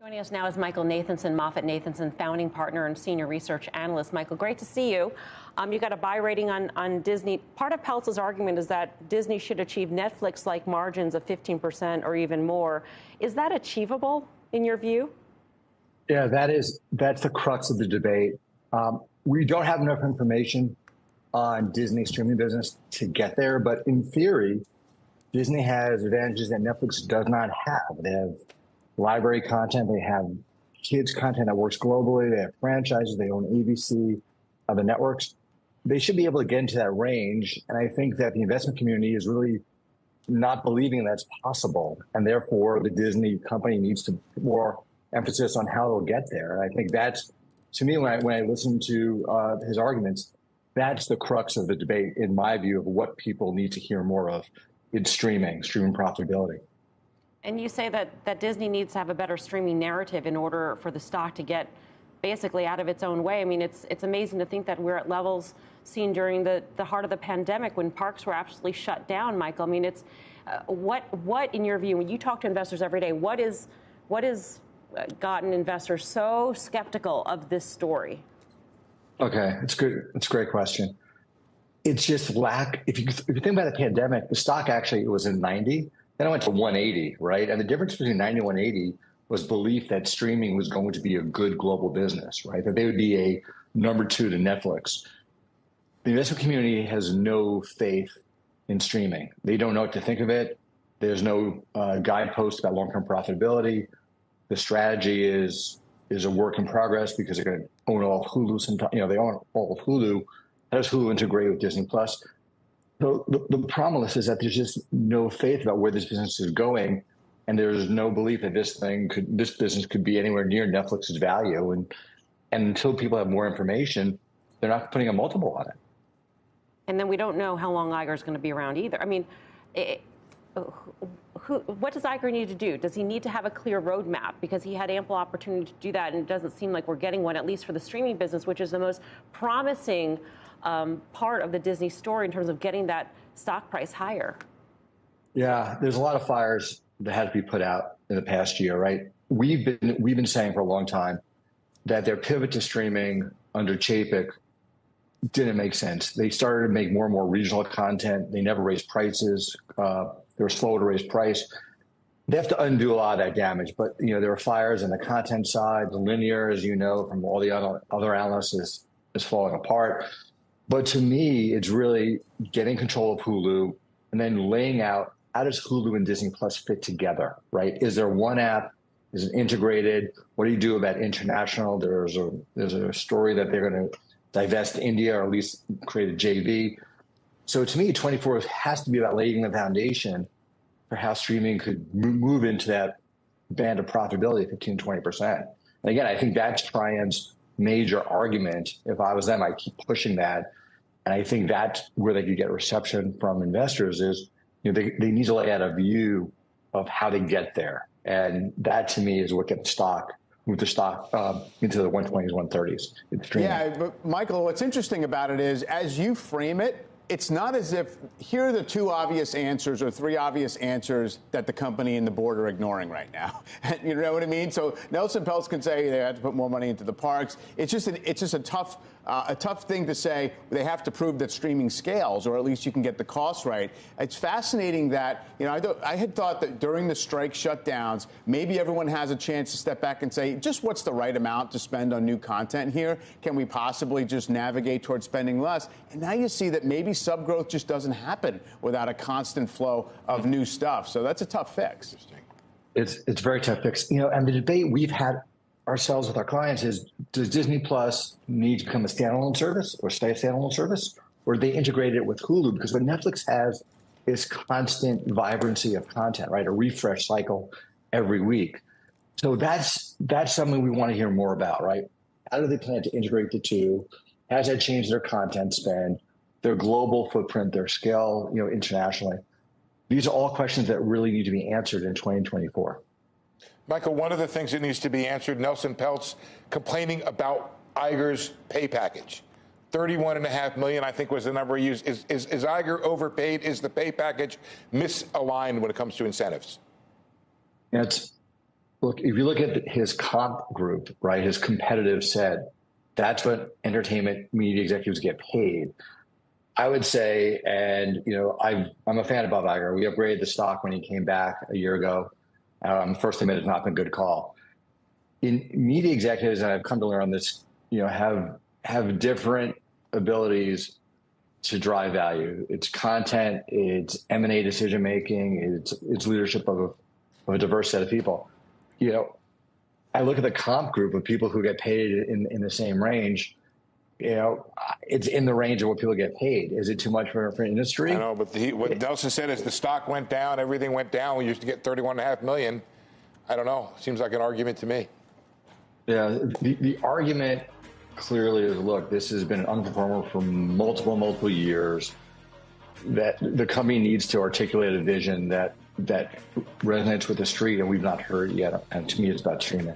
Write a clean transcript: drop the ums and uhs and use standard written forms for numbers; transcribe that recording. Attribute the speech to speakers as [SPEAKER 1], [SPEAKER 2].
[SPEAKER 1] Joining us now is Michael Nathanson, MoffetNathanson, founding partner and senior research analyst. Michael, great to see you. You got a buy rating on Disney. Part of Peltz's argument is that Disney should achieve Netflix-like margins of 15% or even more. Is that achievable in your view?
[SPEAKER 2] Yeah, that's the crux of the debate. We don't have enough information on Disney's streaming business to get there, but in theory, Disney has advantages that Netflix does not have. They have library content, they have kids content that works globally, they have franchises, they own ABC, the networks. They should be able to get into that range, and I think that the investment community is really not believing that's possible, and therefore the Disney company needs to put more emphasis on how they'll get there. And I think that's, to me, when I listen to his arguments, that's the crux of the debate, in my view, of what people need to hear more of in streaming profitability.
[SPEAKER 1] And you say that Disney needs to have a better streaming narrative in order for the stock to get basically out of its own way. I mean, it's amazing to think that we're at levels seen during the heart of the pandemic when parks were absolutely shut down, Michael. I mean, it's what in your view, when you talk to investors every day, what is gotten investors so skeptical of this story?
[SPEAKER 2] Okay, it's good. It's a great question. It's just lack. If you think about the pandemic, the stock actually, it was in 90. Then it went to 180, right? And the difference between 90 and 180 was belief that streaming was going to be a good global business, right? That they would be a number two to Netflix. The investment community has no faith in streaming. They don't know what to think of it. There's no guidepost about long-term profitability. The strategy is a work in progress because they're going to own all of Hulu. They own all of Hulu. How does Hulu integrate with Disney Plus? So the problem is that there's just no faith about where this business is going, and there's no belief that this business could be anywhere near Netflix's value. And until people have more information, they're not putting a multiple on it.
[SPEAKER 1] And then we don't know how long Iger is going to be around either. I mean, what does Iger need to do? Does he need to have a clear roadmap? Because he had ample opportunity to do that, and it doesn't seem like we're getting one, at least for the streaming business, which is the most promising part of the Disney story in terms of getting that stock price higher. Yeah,
[SPEAKER 2] there's a lot of fires that had to be put out in the past year, right? We've been saying for a long time that their pivot to streaming under Chapek didn't make sense. They started to make more and more regional content. They never raised prices. They were slow to raise price. They have to undo a lot of that damage. But there were fires on the content side. The linear, as you know, from all the other analysts, is falling apart. But to me, it's really getting control of Hulu and then laying out, how does Hulu and Disney Plus fit together, right? Is there one app? Is it integrated? What do you do about international? There's a story that they're going to divest India, or at least create a JV. So to me, 24 has to be about laying the foundation for how streaming could move into that band of profitability, 15, 20%. And again, I think that's Trian's major argument. If I was them, I'd keep pushing that. And I think that's where they could get reception from investors is, they need to lay out a view of how to get there. And that, to me, is what gets move the stock into the 120s, 130s.
[SPEAKER 3] Yeah, but Michael, what's interesting about it is, as you frame it, it's not as if here are the two obvious answers or three obvious answers that the company and the board are ignoring right now. You know what I mean? So Nelson Peltz can say they have to put more money into the parks. It's just a tough thing to say. They have to prove that streaming scales, or at least you can get the costs right. It's fascinating that, I had thought that during the strike shutdowns, maybe everyone has a chance to step back and say, just what's the right amount to spend on new content here? Can we possibly just navigate towards spending less? And now you see that maybe subgrowth just doesn't happen without a constant flow of new stuff. So that's a tough fix.
[SPEAKER 2] It's a very tough fix. And the debate we've had ourselves with our clients is, does Disney Plus need to become a standalone service or stay a standalone service? Or do they integrate it with Hulu? Because what Netflix has is constant vibrancy of content, right? A refresh cycle every week. So that's something we want to hear more about, right? How do they plan to integrate the two? Has that changed their content spend, their global footprint, their scale, internationally? These are all questions that really need to be answered in 2024.
[SPEAKER 4] Michael, one of the things that needs to be answered, Nelson Peltz complaining about Iger's pay package. $31.5 million, I think, was the number he used. Is Iger overpaid? Is the pay package misaligned when it comes to incentives?
[SPEAKER 2] Look, if you look at his comp group, right, his competitive set, that's what entertainment media executives get paid. I would say, and I'm a fan of Bob Iger. We upgraded the stock when he came back a year ago. First admit it's not been a good call. In media executives, and I've come to learn this, have different abilities to drive value. It's content, it's M&A decision making, it's leadership of a diverse set of people. I look at the comp group of people who get paid in the same range. It's in the range of what people get paid. Is it too much for an industry?
[SPEAKER 4] I know, but what Nelson said is the stock went down, everything went down. We used to get $31.5 million. I don't know. Seems like an argument to me.
[SPEAKER 2] Yeah, the argument clearly is, look, this has been an underperformer for multiple years, that the company needs to articulate a vision that resonates with the street, and we've not heard yet. And to me, it's about streaming.